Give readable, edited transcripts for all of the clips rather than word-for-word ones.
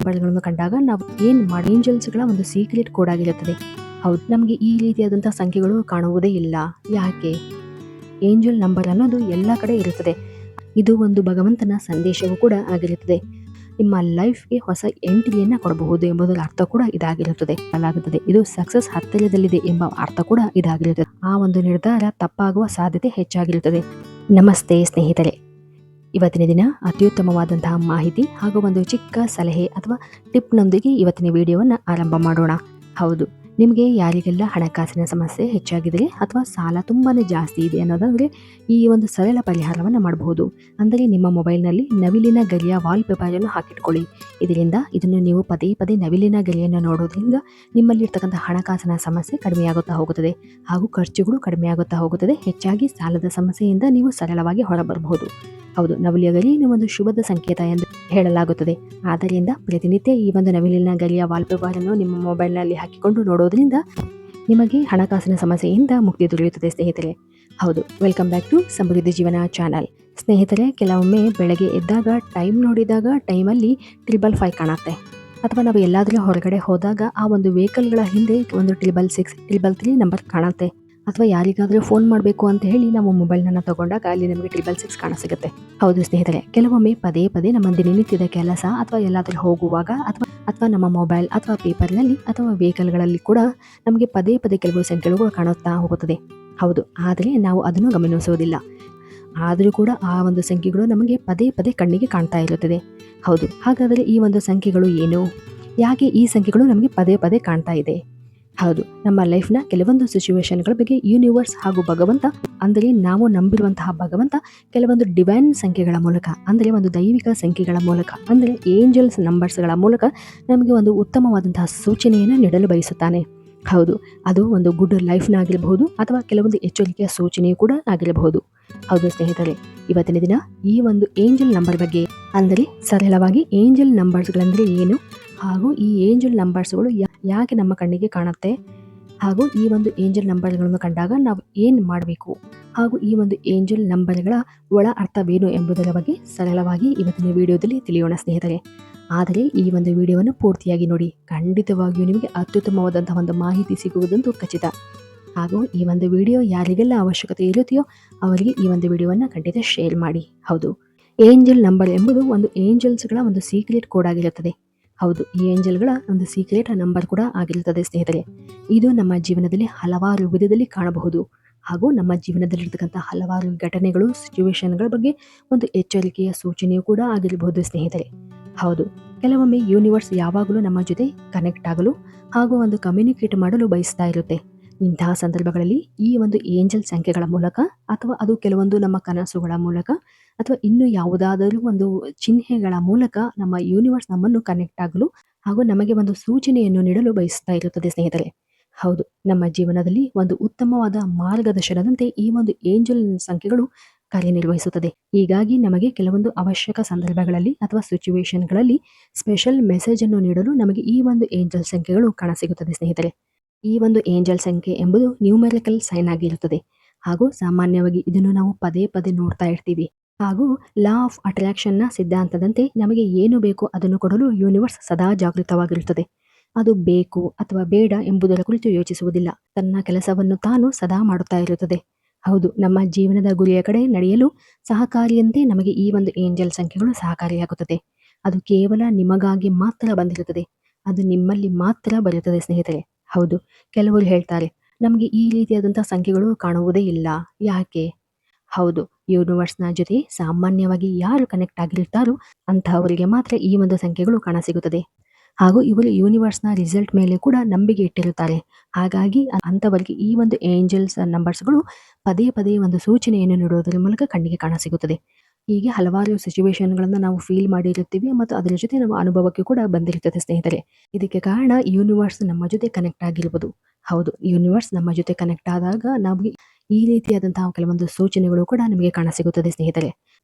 ನಂಬರ್ಗಳನ್ನು ಕಂಡಾಗ ನಾವು ಏನ್ ಮಾಡಿ ಏಂಜಲ್ಸ್ಗಳ ಒಂದು ಸೀಕ್ರೆಟ್ ಕೋಡ್ ಆಗಿರುತ್ತದೆ. ಹೌದು, ನಮಗೆ ಈ ರೀತಿಯಾದಂತಹ ಸಂಖ್ಯೆಗಳು ಕಾಣುವುದೇ ಇಲ್ಲ. ಯಾಕೆ? ಏಂಜಲ್ ನಂಬರ್ ಅನ್ನೋದು ಎಲ್ಲ ಕಡೆ ಇರುತ್ತದೆ. ಇದು ಒಂದು ಭಗವಂತನ ಸಂದೇಶವೂ ಕೂಡ ಆಗಿರುತ್ತದೆ. ನಿಮ್ಮ ಲೈಫ್ಗೆ ಹೊಸ ಎಂಟ್ರಿಯನ್ನ ಕೊಡಬಹುದು ಎಂಬುದರ ಅರ್ಥ ಕೂಡ ಇದಾಗಿರುತ್ತದೆ. ಇದು ಸಕ್ಸಸ್ ಹತ್ತಿರದಲ್ಲಿದೆ ಎಂಬ ಅರ್ಥ ಕೂಡ ಇದಾಗಿರುತ್ತದೆ. ಆ ಒಂದು ನಿರ್ಧಾರ ತಪ್ಪಾಗುವ ಸಾಧ್ಯತೆ ಹೆಚ್ಚಾಗಿರುತ್ತದೆ. ನಮಸ್ತೆ ಸ್ನೇಹಿತರೆ, ಇವತ್ತಿನ ದಿನ ಅತ್ಯುತ್ತಮವಾದಂತಹ ಮಾಹಿತಿ ಹಾಗೂ ಒಂದು ಚಿಕ್ಕ ಸಲಹೆ ಅಥವಾ ಟಿಪ್ನೊಂದಿಗೆ ಇವತ್ತಿನ ವಿಡಿಯೋವನ್ನು ಆರಂಭ ಮಾಡೋಣ. ಹೌದು, ನಿಮಗೆ ಯಾರಿಗೆಲ್ಲ ಹಣಕಾಸಿನ ಸಮಸ್ಯೆ ಹೆಚ್ಚಾಗಿದೆ ಅಥವಾ ಸಾಲ ತುಂಬಾನೇ ಜಾಸ್ತಿ ಇದೆ ಅನ್ನೋದಾದ್ರೆ ಈ ಒಂದು ಸರಳ ಪರಿಹಾರವನ್ನು ಮಾಡಬಹುದು. ಅಂದರೆ ನಿಮ್ಮ ಮೊಬೈಲ್ನಲ್ಲಿ ನವಿಲಿನ ಗರಿಯ ವಾಲ್ಪೇಪರ್ ಅನ್ನು ಹಾಕಿಟ್ಕೊಳ್ಳಿ. ಇದನ್ನು ನೀವು ಪದೇ ಪದೇ ನವಿಲಿನ ಗರಿಯನ್ನು ನೋಡೋದ್ರಿಂದ ನಿಮ್ಮಲ್ಲಿರ್ತಕ್ಕಂಥ ಹಣಕಾಸಿನ ಸಮಸ್ಯೆ ಕಡಿಮೆಯಾಗುತ್ತಾ ಹೋಗುತ್ತದೆ ಹಾಗೂ ಖರ್ಚುಗಳು ಕಡಿಮೆಯಾಗುತ್ತಾ ಹೋಗುತ್ತದೆ. ಹೆಚ್ಚಾಗಿ ಸಾಲದ ಸಮಸ್ಯೆಯಿಂದ ನೀವು ಸರಳವಾಗಿ ಹೊರಬರಬಹುದು. ಹೌದು, ನವಿಲಿನ ಗರಿ ಒಂದು ಶುಭದ ಸಂಕೇತ ಎಂದು ಹೇಳಲಾಗುತ್ತದೆ. ಆದ್ದರಿಂದ ಪ್ರತಿನಿತ್ಯ ಈ ಒಂದು ನವಿಲಿನ ಗರಿಯ ವಾಲ್ಪೇಪರ್ ಅನ್ನು ನಿಮ್ಮ ಮೊಬೈಲ್ನಲ್ಲಿ ಹಾಕಿಕೊಂಡು ನೋಡೋದ್ರಿಂದ ನಿಮಗೆ ಹಣಕಾಸಿನ ಸಮಸ್ಯೆಯಿಂದ ಮುಕ್ತಿ ದೊರೆಯುತ್ತದೆ ಸ್ನೇಹಿತರೆ. ಹೌದು, ವೆಲ್ಕಮ್ ಬ್ಯಾಕ್ ಟು ಸಮೃದ್ಧಿ ಜೀವನ ಚಾನಲ್. ಸ್ನೇಹಿತರೆ, ಕೆಲವೊಮ್ಮೆ ಬೆಳಗ್ಗೆ ಎದ್ದಾಗ ಟೈಮ್ ನೋಡಿದಾಗ ಟೈಮಲ್ಲಿ 555 ಕಾಣುತ್ತೆ. ಅಥವಾ ನಾವು ಎಲ್ಲಾದರೂ ಹೊರಗಡೆ ಹೋದಾಗ ಆ ಒಂದು ವೆಹಿಕಲ್ಗಳ ಹಿಂದೆ ಒಂದು 666, 333 ನಂಬರ್ ಕಾಣುತ್ತೆ. ಅಥವಾ ಯಾರಿಗಾದರೂ ಫೋನ್ ಮಾಡಬೇಕು ಅಂತ ಹೇಳಿ ನಾವು ಮೊಬೈಲ್ನ ತಗೊಂಡಾಗ ಅಲ್ಲಿ ನಮಗೆ 666 ಕಾಣಸಿಗುತ್ತೆ. ಹೌದು ಸ್ನೇಹಿತರೆ, ಕೆಲವೊಮ್ಮೆ ಪದೇ ಪದೇ ನಮ್ಮ ದಿನನಿತ್ಯದ ಕೆಲಸ ಅಥವಾ ಎಲ್ಲಾದರೂ ಹೋಗುವಾಗ ಅಥವಾ ನಮ್ಮ ಮೊಬೈಲ್ ಅಥವಾ ಪೇಪರ್ನಲ್ಲಿ ಅಥವಾ ವೆಹಿಕಲ್ಗಳಲ್ಲಿ ಕೂಡ ನಮಗೆ ಪದೇ ಪದೇ ಕೆಲವು ಸಂಖ್ಯೆಗಳು ಕಾಣುತ್ತಾ ಹೋಗುತ್ತದೆ. ಹೌದು, ಆದರೆ ನಾವು ಅದನ್ನು ಗಮನಿಸುವುದಿಲ್ಲ. ಆದರೂ ಕೂಡ ಆ ಒಂದು ಸಂಖ್ಯೆಗಳು ನಮಗೆ ಪದೇ ಪದೇ ಕಣ್ಣಿಗೆ ಕಾಣ್ತಾ ಇರುತ್ತದೆ. ಹೌದು, ಹಾಗಾದರೆ ಈ ಒಂದು ಸಂಖ್ಯೆಗಳು ಏನು? ಯಾಕೆ ಈ ಸಂಖ್ಯೆಗಳು ನಮಗೆ ಪದೇ ಪದೇ ಕಾಣ್ತಾ ಇದೆ? ಹೌದು, ನಮ್ಮ ಲೈಫ್ನ ಕೆಲವೊಂದು ಸಿಚುವೇಶನ್ಗಳ ಬಗ್ಗೆ ಯೂನಿವರ್ಸ್ ಹಾಗೂ ಭಗವಂತ, ಅಂದರೆ ನಾವು ನಂಬಿರುವಂತಹ ಭಗವಂತ ಕೆಲವೊಂದು ಡಿವೈನ್ ಸಂಖ್ಯೆಗಳ ಮೂಲಕ, ಅಂದರೆ ಒಂದು ದೈವಿಕ ಸಂಖ್ಯೆಗಳ ಮೂಲಕ, ಅಂದರೆ ಏಂಜಲ್ಸ್ ನಂಬರ್ಸ್ಗಳ ಮೂಲಕ ನಮಗೆ ಒಂದು ಉತ್ತಮವಾದಂತಹ ಸೂಚನೆಯನ್ನು ನೀಡಲು ಬಯಸುತ್ತಾನೆ. ಹೌದು, ಅದು ಒಂದು ಗುಡ್ ಲೈಫ್ನಾಗಿರಬಹುದು ಅಥವಾ ಕೆಲವೊಂದು ಎಚ್ಚರಿಕೆಯ ಸೂಚನೆಯೂ ಕೂಡ ಆಗಿರಬಹುದು. ಹೌದು ಸ್ನೇಹಿತರೆ, ಇವತ್ತಿನ ದಿನ ಈ ಒಂದು ಏಂಜಲ್ ನಂಬರ್ ಬಗ್ಗೆ, ಅಂದರೆ ಸರಳವಾಗಿ ಏಂಜಲ್ ನಂಬರ್ಸ್ಗಳಂದ್ರೆ ಏನು ಹಾಗೂ ಈ ಏಂಜಲ್ ನಂಬರ್ಸ್ಗಳು ಯಾಕೆ ನಮ್ಮ ಕಣ್ಣಿಗೆ ಕಾಣುತ್ತೆ ಹಾಗೂ ಈ ಒಂದು ಏಂಜಲ್ ನಂಬರ್ಗಳನ್ನು ಕಂಡಾಗ ನಾವು ಏನು ಮಾಡಬೇಕು ಹಾಗೂ ಈ ಒಂದು ಏಂಜಲ್ ನಂಬರ್ಗಳ ಒಳ ಅರ್ಥವೇನು ಎಂಬುದರ ಬಗ್ಗೆ ಸರಳವಾಗಿ ಇವತ್ತಿನ ವಿಡಿಯೋದಲ್ಲಿ ತಿಳಿಯೋಣ ಸ್ನೇಹಿತರೆ. ಆದರೆ ಈ ಒಂದು ವಿಡಿಯೋವನ್ನು ಪೂರ್ತಿಯಾಗಿ ನೋಡಿ, ಖಂಡಿತವಾಗಿಯೂ ನಿಮಗೆ ಅತ್ಯುತ್ತಮವಾದಂತಹ ಒಂದು ಮಾಹಿತಿ ಸಿಗುವುದಂತೂ ಖಚಿತ. ಹಾಗೂ ಈ ಒಂದು ವಿಡಿಯೋ ಯಾರಿಗೆಲ್ಲ ಅವಶ್ಯಕತೆ ಇರುತ್ತೆಯೋ ಅವರಿಗೆ ಈ ಒಂದು ವಿಡಿಯೋವನ್ನು ಖಂಡಿತ ಶೇರ್ ಮಾಡಿ. ಹೌದು, ಏಂಜಲ್ ನಂಬರ್ ಎಂಬುದು ಒಂದು ಏಂಜಲ್ಸ್ಗಳ ಒಂದು ಸೀಕ್ರೆಟ್ ಕೋಡ್ ಆಗಿರುತ್ತದೆ. ಹೌದು, ಈ ಏಂಜಲ್ಗಳ ಒಂದು ಸೀಕ್ರೆಟ್ ನಂಬರ್ ಕೂಡ ಆಗಿರುತ್ತದೆ ಸ್ನೇಹಿತರೆ. ಇದು ನಮ್ಮ ಜೀವನದಲ್ಲಿ ಹಲವಾರು ವಿಧದಲ್ಲಿ ಕಾಣಬಹುದು ಹಾಗೂ ನಮ್ಮ ಜೀವನದಲ್ಲಿರ್ತಕ್ಕಂಥ ಹಲವಾರು ಘಟನೆಗಳು, ಸಿಚುವೇಶನ್ಗಳ ಬಗ್ಗೆ ಒಂದು ಎಚ್ಚರಿಕೆಯ ಸೂಚನೆಯೂ ಕೂಡ ಆಗಿರಬಹುದು ಸ್ನೇಹಿತರೆ. ಹೌದು, ಕೆಲವೊಮ್ಮೆ ಯೂನಿವರ್ಸ್ ಯಾವಾಗಲೂ ನಮ್ಮ ಜೊತೆ ಕನೆಕ್ಟ್ ಆಗಲು ಹಾಗೂ ಒಂದು ಕಮ್ಯುನಿಕೇಟ್ ಮಾಡಲು ಬಯಸ್ತಾ ಇರುತ್ತೆ. ಇಂತಹ ಸಂದರ್ಭಗಳಲ್ಲಿ ಈ ಒಂದು ಏಂಜಲ್ ಸಂಖ್ಯೆಗಳ ಮೂಲಕ ಅಥವಾ ಅದು ಕೆಲವೊಂದು ನಮ್ಮ ಕನಸುಗಳ ಮೂಲಕ ಅಥವಾ ಇನ್ನು ಯಾವುದಾದರೂ ಒಂದು ಚಿಹ್ನೆಗಳ ಮೂಲಕ ನಮ್ಮ ಯೂನಿವರ್ಸ್ ನಮ್ಮನ್ನು ಕನೆಕ್ಟ್ ಆಗಲು ಹಾಗೂ ನಮಗೆ ಒಂದು ಸೂಚನೆಯನ್ನು ನೀಡಲು ಬಯಸ್ತಾ ಇರುತ್ತದೆ ಸ್ನೇಹಿತರೆ. ಹೌದು, ನಮ್ಮ ಜೀವನದಲ್ಲಿ ಒಂದು ಉತ್ತಮವಾದ ಮಾರ್ಗದರ್ಶನದಂತೆ ಈ ಒಂದು ಏಂಜಲ್ ಸಂಖ್ಯೆಗಳು ಕಾರ್ಯನಿರ್ವಹಿಸುತ್ತದೆ. ಹೀಗಾಗಿ ನಮಗೆ ಕೆಲವೊಂದು ಅವಶ್ಯಕ ಸಂದರ್ಭಗಳಲ್ಲಿ ಅಥವಾ ಸಿಚುವೇಶನ್ಗಳಲ್ಲಿ ಸ್ಪೆಷಲ್ ಮೆಸೇಜ್ ಅನ್ನು ನೀಡಲು ನಮಗೆ ಈ ಒಂದು ಏಂಜಲ್ ಸಂಖ್ಯೆಗಳು ಕಾಣಸಿಗುತ್ತದೆ ಸ್ನೇಹಿತರೆ. ಈ ಒಂದು ಏಂಜಲ್ ಸಂಖ್ಯೆ ಎಂಬುದು ನ್ಯೂಮೆರಿಕಲ್ ಸೈನ್ ಆಗಿರುತ್ತದೆ ಹಾಗೂ ಸಾಮಾನ್ಯವಾಗಿ ಇದನ್ನು ನಾವು ಪದೇ ಪದೇ ನೋಡ್ತಾ ಇರ್ತೀವಿ. ಹಾಗೂ ಲಾ ಆಫ್ ಅಟ್ರಾಕ್ಷನ್ ನ ಸಿದ್ಧಾಂತದಂತೆ ನಮಗೆ ಏನು ಬೇಕು ಅದನ್ನು ಕೊಡಲು ಯೂನಿವರ್ಸ್ ಸದಾ ಜಾಗೃತವಾಗಿರುತ್ತದೆ. ಅದು ಬೇಕು ಅಥವಾ ಬೇಡ ಎಂಬುದರ ಕುರಿತು ಯೋಚಿಸುವುದಿಲ್ಲ. ತನ್ನ ಕೆಲಸವನ್ನು ತಾನು ಸದಾ ಮಾಡುತ್ತಾ ಇರುತ್ತದೆ. ಹೌದು, ನಮ್ಮ ಜೀವನದ ಗುರಿಯ ಕಡೆ ನಡೆಯಲು ಸಹಕಾರಿಯಂತೆ ನಮಗೆ ಈ ಒಂದು ಏಂಜಲ್ ಸಂಖ್ಯೆಗಳು ಸಹಕಾರಿಯಾಗುತ್ತದೆ. ಅದು ಕೇವಲ ನಿಮಗಾಗಿ ಮಾತ್ರ ಬಂದಿರುತ್ತದೆ. ಅದು ನಿಮ್ಮಲ್ಲಿ ಮಾತ್ರ ಬರುತ್ತದೆ ಸ್ನೇಹಿತರೆ. ಹೌದು, ಕೆಲವರು ಹೇಳ್ತಾರೆ ನಮಗೆ ಈ ರೀತಿಯಾದಂತಹ ಸಂಖ್ಯೆಗಳು ಕಾಣುವುದೇ ಇಲ್ಲ. ಯಾಕೆ? ಹೌದು, ಯೂನಿವರ್ಸ್ನ ಜೊತೆ ಸಾಮಾನ್ಯವಾಗಿ ಯಾರು ಕನೆಕ್ಟ್ ಆಗಿರ್ತಾರೋ ಅಂತಹವರಿಗೆ ಮಾತ್ರ ಈ ಒಂದು ಸಂಖ್ಯೆಗಳು ಕಾಣಸಿಗುತ್ತದೆ. ಹಾಗೂ ಇವರು ಯೂನಿವರ್ಸ್ನ ರಿಸಲ್ಟ್ ಮೇಲೆ ಕೂಡ ನಂಬಿಕೆ ಇಟ್ಟಿರುತ್ತಾರೆ. ಹಾಗಾಗಿ ಅಂತವರಿಗೆ ಈ ಒಂದು ಏಂಜಲ್ಸ್ ನಂಬರ್ಸ್ಗಳು ಪದೇ ಪದೇ ಒಂದು ಸೂಚನೆಯನ್ನು ನೀಡುವುದರ ಮೂಲಕ ಕಣ್ಣಿಗೆ ಕಾಣಸಿಗುತ್ತದೆ. ಹೀಗೆ ಹಲವಾರು ಸಿಚುವೇಶನ್ಗಳನ್ನು ನಾವು ಫೀಲ್ ಮಾಡಿರುತ್ತೀವಿ ಮತ್ತು ಅದರ ಜೊತೆ ನಮ್ಮ ಅನುಭವಕ್ಕೆ ಕೂಡ ಬಂದಿರುತ್ತದೆ ಸ್ನೇಹಿತರೆ. ಇದಕ್ಕೆ ಕಾರಣ ಯೂನಿವರ್ಸ್ ನಮ್ಮ ಜೊತೆ ಕನೆಕ್ಟ್ ಆಗಿರುವುದು. ಹೌದು, ಯೂನಿವರ್ಸ್ ನಮ್ಮ ಜೊತೆ ಕನೆಕ್ಟ್ ಆದಾಗ ನಮಗೆ ಈ ರೀತಿಯಾದಂತಹ ಕೆಲವೊಂದು ಸೂಚನೆಗಳು ಕೂಡ ನಮಗೆ ಕಾಣಸಿಗುತ್ತದೆ ಸ್ನೇಹಿತರೆ.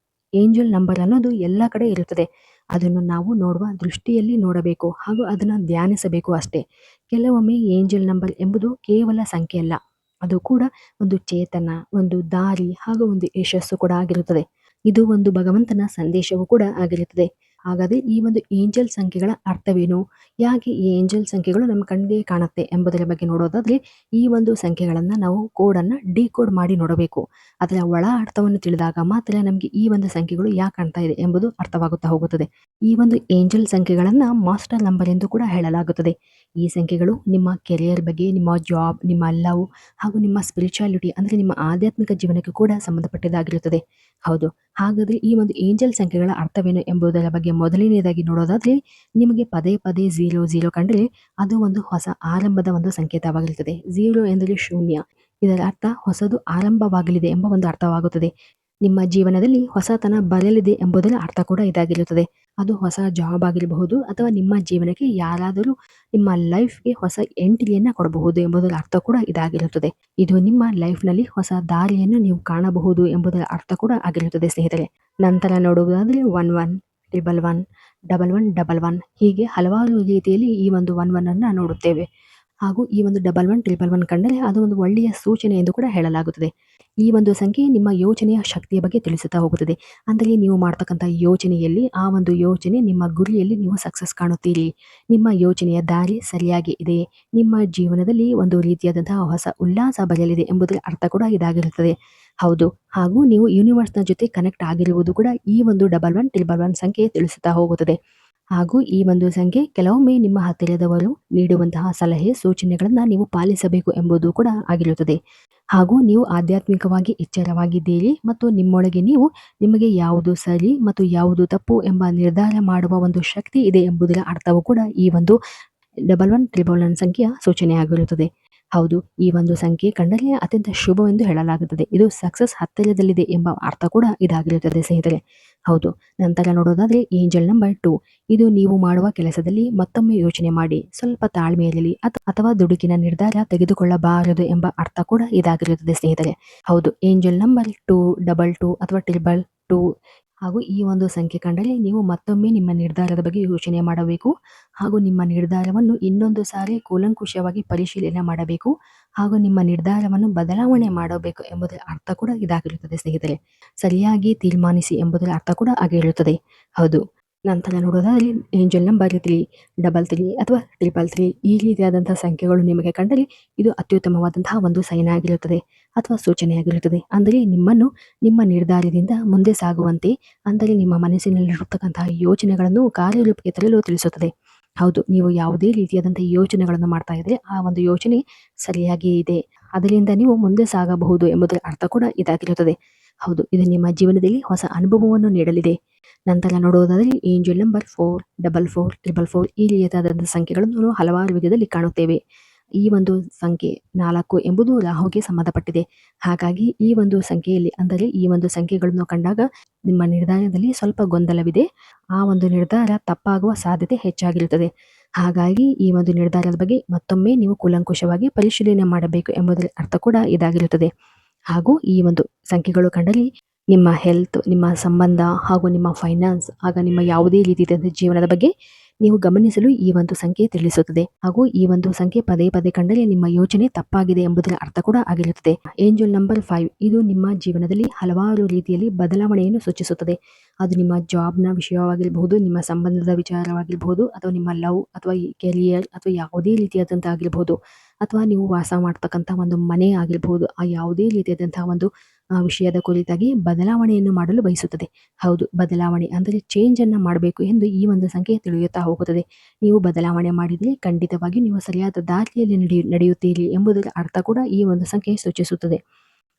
ಏಂಜಲ್ ನಂಬರ್ ಅನ್ನೋದು ಎಲ್ಲ ಕಡೆ ಇರುತ್ತದೆ. ಅದನ್ನು ನಾವು ನೋಡುವ ದೃಷ್ಟಿಯಲ್ಲಿ ನೋಡಬೇಕು ಹಾಗೂ ಅದನ್ನು ಧ್ಯಾನಿಸಬೇಕು ಅಷ್ಟೇ. ಕೆಲವೊಮ್ಮೆ ಏಂಜಲ್ ನಂಬರ್ ಎಂಬುದು ಕೇವಲ ಸಂಖ್ಯೆ ಅಲ್ಲ, ಅದು ಕೂಡ ಒಂದು ಚೇತನ, ಒಂದು ದಾರಿ ಹಾಗೂ ಒಂದು ಯಶಸ್ಸು ಕೂಡ ಆಗಿರುತ್ತದೆ. ಇದು ಒಂದು ಭಗವಂತನ ಸಂದೇಶವೂ ಕೂಡ ಆಗಿರುತ್ತದೆ. ಹಾಗಾದರೆ ಈ ಒಂದು ಏಂಜಲ್ ಸಂಖ್ಯೆಗಳ ಅರ್ಥವೇನು? ಯಾಕೆ ಈ ಏಂಜಲ್ ಸಂಖ್ಯೆಗಳು ನಮ್ಮ ಕಣ್ಣಿಗೆ ಕಾಣುತ್ತೆ ಎಂಬುದರ ಬಗ್ಗೆ ನೋಡೋದಾದ್ರೆ, ಈ ಒಂದು ಸಂಖ್ಯೆಗಳನ್ನು ನಾವು ಕೋಡನ್ನು ಡಿಕೋಡ್ ಮಾಡಿ ನೋಡಬೇಕು. ಅದರ ಒಳ ಅರ್ಥವನ್ನು ತಿಳಿದಾಗ ಮಾತ್ರ ನಮಗೆ ಈ ಒಂದು ಸಂಖ್ಯೆಗಳು ಯಾಕೆ ಕಾಣ್ತಾ ಇದೆ ಎಂಬುದು ಅರ್ಥವಾಗುತ್ತಾ ಹೋಗುತ್ತದೆ. ಈ ಒಂದು ಏಂಜಲ್ ಸಂಖ್ಯೆಗಳನ್ನು ಮಾಸ್ಟರ್ ನಂಬರ್ ಎಂದು ಕೂಡ ಹೇಳಲಾಗುತ್ತದೆ. ಈ ಸಂಖ್ಯೆಗಳು ನಿಮ್ಮ ಕೆರಿಯರ್ ಬಗ್ಗೆ, ನಿಮ್ಮ ಜಾಬ್, ನಿಮ್ಮ ಲವ್ ಹಾಗೂ ನಿಮ್ಮ ಸ್ಪಿರಿಚುಯಾಲಿಟಿ ಅಂದರೆ ನಿಮ್ಮ ಆಧ್ಯಾತ್ಮಿಕ ಜೀವನಕ್ಕೆ ಕೂಡ ಸಂಬಂಧಪಟ್ಟಿದ್ದಾಗಿರುತ್ತದೆ. ಹೌದು, ಹಾಗಾದರೆ ಈ ಒಂದು ಏಂಜಲ್ ಸಂಖ್ಯೆಗಳ ಅರ್ಥವೇನು ಎಂಬುದರ ಬಗ್ಗೆ ಮೊದಲನೆಯದಾಗಿ ನೋಡೋದಾದ್ರೆ, ನಿಮಗೆ ಪದೇ ಪದೇ 00 ಕಂಡರೆ ಅದು ಒಂದು ಹೊಸ ಆರಂಭದ ಒಂದು ಸಂಕೇತವಾಗಿರುತ್ತದೆ. 0 ಎಂದರೆ ಶೂನ್ಯ. ಇದರ ಅರ್ಥ ಹೊಸದು ಆರಂಭವಾಗಲಿದೆ ಎಂಬ ಒಂದು ಅರ್ಥವಾಗುತ್ತದೆ. ನಿಮ್ಮ ಜೀವನದಲ್ಲಿ ಹೊಸತನ ಬರಲಿದೆ ಎಂಬುದರ ಅರ್ಥ ಕೂಡ ಇದಾಗಿರುತ್ತದೆ. ಅದು ಹೊಸ ಜಾಬ್ ಆಗಿರಬಹುದು ಅಥವಾ ನಿಮ್ಮ ಜೀವನಕ್ಕೆ ಯಾರಾದರೂ ನಿಮ್ಮ ಲೈಫ್ಗೆ ಹೊಸ ಎಂಟ್ರಿಯನ್ನ ಕೊಡಬಹುದು ಎಂಬುದರ ಅರ್ಥ ಕೂಡ ಇದಾಗಿರುತ್ತದೆ. ಇದು ನಿಮ್ಮ ಲೈಫ್ನಲ್ಲಿ ಹೊಸ ದಾರಿಯನ್ನು ನೀವು ಕಾಣಬಹುದು ಎಂಬುದರ ಅರ್ಥ ಕೂಡ ಆಗಿರುತ್ತದೆ ಸ್ನೇಹಿತರೆ. ನಂತರ ನೋಡುವುದಾದರೆ 11, 111, 1111 ಹೀಗೆ ಹಲವಾರು ರೀತಿಯಲ್ಲಿ ಈ ಒಂದು 11 ಅನ್ನ ನೋಡುತ್ತೇವೆ. ಹಾಗೂ ಈ ಒಂದು 11, 111 ಕಂಡರೆ ಅದು ಒಂದು ಒಳ್ಳೆಯ ಸೂಚನೆ ಎಂದು ಕೂಡ ಹೇಳಲಾಗುತ್ತದೆ. ಈ ಒಂದು ಸಂಖ್ಯೆ ನಿಮ್ಮ ಯೋಚನೆಯ ಶಕ್ತಿಯ ಬಗ್ಗೆ ತಿಳಿಸುತ್ತಾ ಹೋಗುತ್ತದೆ. ಅಂದರೆ ನೀವು ಮಾಡ್ತಕ್ಕಂಥ ಯೋಚನೆಯಲ್ಲಿ ಆ ಒಂದು ಯೋಚನೆ ನಿಮ್ಮ ಗುರಿಯಲ್ಲಿ ನೀವು ಸಕ್ಸಸ್ ಕಾಣುತ್ತೀರಿ. ನಿಮ್ಮ ಯೋಚನೆಯ ದಾರಿ ಸರಿಯಾಗಿ ಇದೆ. ನಿಮ್ಮ ಜೀವನದಲ್ಲಿ ಒಂದು ರೀತಿಯಾದಂತಹ ಹೊಸ ಉಲ್ಲಾಸ ಬರಲಿದೆ ಎಂಬುದರ ಅರ್ಥ ಕೂಡ ಇದಾಗಿರುತ್ತದೆ. ಹೌದು, ಹಾಗೂ ನೀವು ಯೂನಿವರ್ಸ್ನ ಜೊತೆ ಕನೆಕ್ಟ್ ಆಗಿರುವುದು ಕೂಡ ಈ ಒಂದು 11, 111 ಸಂಖ್ಯೆ ತಿಳಿಸುತ್ತಾ ಹೋಗುತ್ತದೆ. ಹಾಗೂ ಈ ಒಂದು ಸಂಖ್ಯೆ ಕೆಲವೊಮ್ಮೆ ನಿಮ್ಮ ಹತ್ತಿರದವರು ನೀಡುವಂತಹ ಸಲಹೆ ಸೂಚನೆಗಳನ್ನು ನೀವು ಪಾಲಿಸಬೇಕು ಎಂಬುದು ಕೂಡ ಆಗಿರುತ್ತದೆ. ಹಾಗೂ ನೀವು ಆಧ್ಯಾತ್ಮಿಕವಾಗಿ ಎಚ್ಚರವಾಗಿದ್ದೀರಿ ಮತ್ತು ನಿಮ್ಮೊಳಗೆ ನೀವು ನಿಮಗೆ ಯಾವುದು ಸರಿ ಮತ್ತು ಯಾವುದು ತಪ್ಪು ಎಂಬ ನಿರ್ಧಾರ ಮಾಡುವ ಒಂದು ಶಕ್ತಿ ಇದೆ ಎಂಬುದರ ಅರ್ಥವು ಕೂಡ ಈ ಒಂದು 11, 111 ಸಂಖ್ಯೆಯ ಸೂಚನೆಯಾಗಿರುತ್ತದೆ. ಹೌದು, ಈ ಒಂದು ಸಂಖ್ಯೆ ಕಂಡರೆ ಅತ್ಯಂತ ಶುಭವೆಂದು ಹೇಳಲಾಗುತ್ತದೆ. ಇದು ಸಕ್ಸಸ್ ಹತ್ತಿರದಲ್ಲಿದೆ ಎಂಬ ಅರ್ಥ ಕೂಡ ಇದಾಗಿರುತ್ತದೆ ಸ್ನೇಹಿತರೆ. ಹೌದು, ನಂತರ ನೋಡೋದಾದ್ರೆ ಏಂಜಲ್ ನಂಬರ್ 2. ಇದು ನೀವು ಮಾಡುವ ಕೆಲಸದಲ್ಲಿ ಮತ್ತೊಮ್ಮೆ ಯೋಚನೆ ಮಾಡಿ, ಸ್ವಲ್ಪ ತಾಳ್ಮೆಯಲ್ಲಿ ಅಥವಾ ದುಡುಕಿನ ನಿರ್ಧಾರ ತೆಗೆದುಕೊಳ್ಳಬಾರದು ಎಂಬ ಅರ್ಥ ಕೂಡ ಇದಾಗಿರುತ್ತದೆ ಸ್ನೇಹಿತರೆ. ಹೌದು, ಏಂಜಲ್ ನಂಬರ್ 2, 22 ಅಥವಾ 222 ಹಾಗೂ ಈ ಒಂದು ಸಂಖ್ಯೆ ಕಂಡರೆ ನೀವು ಮತ್ತೊಮ್ಮೆ ನಿಮ್ಮ ನಿರ್ಧಾರದ ಬಗ್ಗೆ ಯೋಚನೆ ಮಾಡಬೇಕು ಹಾಗೂ ನಿಮ್ಮ ನಿರ್ಧಾರವನ್ನು ಇನ್ನೊಂದು ಸಾರಿ ಕೂಲಂಕುಷವಾಗಿ ಪರಿಶೀಲನೆ ಮಾಡಬೇಕು ಹಾಗೂ ನಿಮ್ಮ ನಿರ್ಧಾರವನ್ನು ಬದಲಾವಣೆ ಮಾಡಬೇಕು ಎಂಬುದರ ಅರ್ಥ ಕೂಡ ಇದಾಗಿರುತ್ತದೆ ಸ್ನೇಹಿತರೆ. ಸರಿಯಾಗಿ ತೀರ್ಮಾನಿಸಿ ಎಂಬುದರ ಅರ್ಥ ಕೂಡ ಆಗಿರುತ್ತದೆ. ಹೌದು, ನಂತರ ನೋಡೋದಾದ್ರೆ ಏಂಜಲ್ ನಂಬರ್ 3, 33 ಅಥವಾ 333 ಈ ರೀತಿಯಾದಂತಹ ಸಂಖ್ಯೆಗಳು ನಿಮಗೆ ಕಂಡರೆ ಇದು ಅತ್ಯುತ್ತಮವಾದಂತಹ ಒಂದು ಸೈನ್ ಆಗಿರುತ್ತದೆ ಅಥವಾ ಸೂಚನೆಯಾಗಿರುತ್ತದೆ. ಅಂದರೆ ನಿಮ್ಮನ್ನು ನಿಮ್ಮ ನಿರ್ಧಾರದಿಂದ ಮುಂದೆ ಸಾಗುವಂತೆ, ಅಂದರೆ ನಿಮ್ಮ ಮನಸ್ಸಿನಲ್ಲಿರತಕ್ಕಂತಹ ಯೋಚನೆಗಳನ್ನು ಕಾರ್ಯರೂಪಕ್ಕೆ ತರಲು ತಿಳಿಸುತ್ತದೆ. ಹೌದು, ನೀವು ಯಾವುದೇ ರೀತಿಯಾದಂತಹ ಯೋಚನೆಗಳನ್ನು ಮಾಡ್ತಾ ಇದ್ರೆ ಆ ಒಂದು ಯೋಚನೆ ಸರಿಯಾಗಿ ಇದೆ, ಅದರಿಂದ ನೀವು ಮುಂದೆ ಸಾಗಬಹುದು ಎಂಬುದರ ಅರ್ಥ ಕೂಡ ಇದಾಗಿರುತ್ತದೆ. ಹೌದು, ಇದು ನಿಮ್ಮ ಜೀವನದಲ್ಲಿ ಹೊಸ ಅನುಭವವನ್ನು ನೀಡಲಿದೆ. ನಂತರ ನೋಡುವುದಾದರೆ ಏಂಜಲ್ ನಂಬರ್ 4, 44, 444 ಈ ರೀತಿಯಾದಂತಹ ಸಂಖ್ಯೆಗಳನ್ನು ಹಲವಾರು ವಿಧದಲ್ಲಿ ಕಾಣುತ್ತೇವೆ. ಈ ಒಂದು ಸಂಖ್ಯೆ 4 ಎಂಬುದು ರಾಹುಗೆ ಸಂಬಂಧಪಟ್ಟಿದೆ. ಹಾಗಾಗಿ ಈ ಒಂದು ಸಂಖ್ಯೆಯಲ್ಲಿ, ಅಂದರೆ ಈ ಒಂದು ಸಂಖ್ಯೆಗಳನ್ನು ಕಂಡಾಗ ನಿಮ್ಮ ನಿರ್ಧಾರದಲ್ಲಿ ಸ್ವಲ್ಪ ಗೊಂದಲವಿದೆ, ಆ ಒಂದು ನಿರ್ಧಾರ ತಪ್ಪಾಗುವ ಸಾಧ್ಯತೆ ಹೆಚ್ಚಾಗಿರುತ್ತದೆ. ಹಾಗಾಗಿ ಈ ಒಂದು ನಿರ್ಧಾರದ ಬಗ್ಗೆ ಮತ್ತೊಮ್ಮೆ ನೀವು ಕೂಲಂಕುಷವಾಗಿ ಪರಿಶೀಲನೆ ಮಾಡಬೇಕು ಎಂಬುದರ ಅರ್ಥ ಕೂಡ ಇದಾಗಿರುತ್ತದೆ. ಹಾಗೂ ಈ ಒಂದು ಸಂಖ್ಯೆಗಳು ಕಂಡರೆ ನಿಮ್ಮ ಹೆಲ್ತ್, ನಿಮ್ಮ ಸಂಬಂಧ ಹಾಗೂ ನಿಮ್ಮ ಫೈನಾನ್ಸ್ ಆಗ ನಿಮ್ಮ ಯಾವುದೇ ರೀತಿಯಾದ ಜೀವನದ ಬಗ್ಗೆ ನೀವು ಗಮನಿಸಲು ಈ ಒಂದು ಸಂಖ್ಯೆ ತಿಳಿಸುತ್ತದೆ. ಹಾಗೂ ಈ ಒಂದು ಸಂಖ್ಯೆ ಪದೇ ಪದೇ ಕಂಡರೆ ನಿಮ್ಮ ಯೋಚನೆ ತಪ್ಪಾಗಿದೆ ಎಂಬುದರ ಅರ್ಥ ಕೂಡ ಆಗಿರುತ್ತದೆ. ಏಂಜಲ್ ನಂಬರ್ 5 ಇದು ನಿಮ್ಮ ಜೀವನದಲ್ಲಿ ಹಲವಾರು ರೀತಿಯಲ್ಲಿ ಬದಲಾವಣೆಯನ್ನು ಸೂಚಿಸುತ್ತದೆ. ಅದು ನಿಮ್ಮ ಜಾಬ್ನ ವಿಷಯವಾಗಿರಬಹುದು, ನಿಮ್ಮ ಸಂಬಂಧದ ವಿಚಾರವಾಗಿರಬಹುದು, ಅಥವಾ ನಿಮ್ಮ ಲವ್ ಅಥವಾ ಕೆರಿಯರ್ ಅಥವಾ ಯಾವುದೇ ರೀತಿಯಾದಂಥ ಆಗಿರಬಹುದು, ಅಥವಾ ನೀವು ವಾಸ ಮಾಡ್ತಕ್ಕಂಥ ಒಂದು ಮನೆ ಆಗಿರಬಹುದು, ಆ ಯಾವುದೇ ರೀತಿಯಾದಂತಹ ಒಂದು ವಿಷಯದ ಕುರಿತಾಗಿ ಬದಲಾವಣೆಯನ್ನು ಮಾಡಲು ಬಯಸುತ್ತದೆ. ಹೌದು, ಬದಲಾವಣೆ ಅಂದರೆ ಚೇಂಜ್ ಅನ್ನ ಮಾಡಬೇಕು ಎಂದು ಈ ಒಂದು ಸಂಖ್ಯೆ ತಿಳಿಯುತ್ತಾ ಹೋಗುತ್ತದೆ. ನೀವು ಬದಲಾವಣೆ ಮಾಡಿದರೆ ಖಂಡಿತವಾಗಿ ನೀವು ಸರಿಯಾದ ದಾರಿಯಲ್ಲಿ ನಡೆಯುತ್ತೀರಿ ಎಂಬುದರ ಅರ್ಥ ಕೂಡ ಈ ಒಂದು ಸಂಖ್ಯೆ ಸೂಚಿಸುತ್ತದೆ.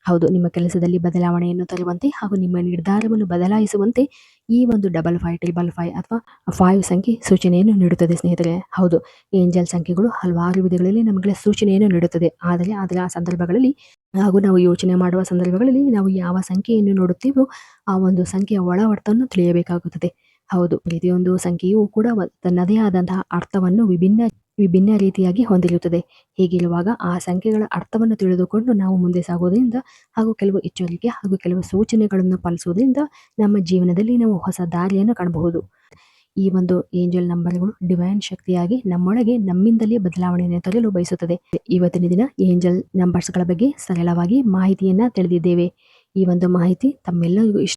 ಹೌದು, ನಿಮ್ಮ ಕೆಲಸದಲ್ಲಿ ಬದಲಾವಣೆಯನ್ನು ತರುವಂತೆ ಹಾಗೂ ನಿಮ್ಮ ನಿರ್ಧಾರವನ್ನು ಬದಲಾಯಿಸುವಂತೆ ಈ ಒಂದು 55, 555 ಅಥವಾ 5 ಸಂಖ್ಯೆ ಸೂಚನೆಯನ್ನು ನೀಡುತ್ತದೆ ಸ್ನೇಹಿತರೆ. ಹೌದು, ಏಂಜಲ್ ಸಂಖ್ಯೆಗಳು ಹಲವಾರು ವಿಧಗಳಲ್ಲಿ ನಮಗೆ ಸೂಚನೆಯನ್ನು ನೀಡುತ್ತದೆ. ಆದರೆ ಅದರ ಸಂದರ್ಭಗಳಲ್ಲಿ ಹಾಗೂ ನಾವು ಯೋಚನೆ ಮಾಡುವ ಸಂದರ್ಭಗಳಲ್ಲಿ ನಾವು ಯಾವ ಸಂಖ್ಯೆಯನ್ನು ನೋಡುತ್ತೀವೋ ಆ ಒಂದು ಸಂಖ್ಯೆಯ ಒಳ ಅರ್ಥವನ್ನು ತಿಳಿಯಬೇಕಾಗುತ್ತದೆ. ಹೌದು, ಪ್ರತಿಯೊಂದು ಸಂಖ್ಯೆಯೂ ಕೂಡ ತನ್ನದೇ ಆದಂತಹ ಅರ್ಥವನ್ನು ವಿಭಿನ್ನ ರೀತಿಯಾಗಿ ಹೊಂದಿರುತ್ತದೆ. ಹೀಗಿರುವಾಗ ಆ ಸಂಖ್ಯೆಗಳ ಅರ್ಥವನ್ನು ತಿಳಿದುಕೊಂಡು ನಾವು ಮುಂದೆ ಸಾಗೋದ್ರಿಂದ ಹಾಗೂ ಕೆಲವು ಎಚ್ಚರಿಕೆ ಹಾಗೂ ಕೆಲವು ಸೂಚನೆಗಳನ್ನು ಪಾಲಿಸುವುದರಿಂದ ನಮ್ಮ ಜೀವನದಲ್ಲಿ ನಾವು ಹೊಸ ದಾರಿಯನ್ನು ಕಾಣಬಹುದು. ಈ ಒಂದು ಏಂಜಲ್ ನಂಬರ್ಗಳು ಡಿವೈನ್ ಶಕ್ತಿಯಾಗಿ ನಮ್ಮೊಳಗೆ ನಮ್ಮಿಂದಲೇ ಬದಲಾವಣೆಯನ್ನು ತರಲು ಬಯಸುತ್ತದೆ. ಇವತ್ತಿನ ದಿನ ಏಂಜಲ್ ನಂಬರ್ಸ್ಗಳ ಬಗ್ಗೆ ಸರಳವಾಗಿ ಮಾಹಿತಿಯನ್ನ ತಿಳಿದಿದ್ದೇವೆ. ಈ ಒಂದು ಮಾಹಿತಿ ತಮ್ಮೆಲ್ಲರಿಗೂ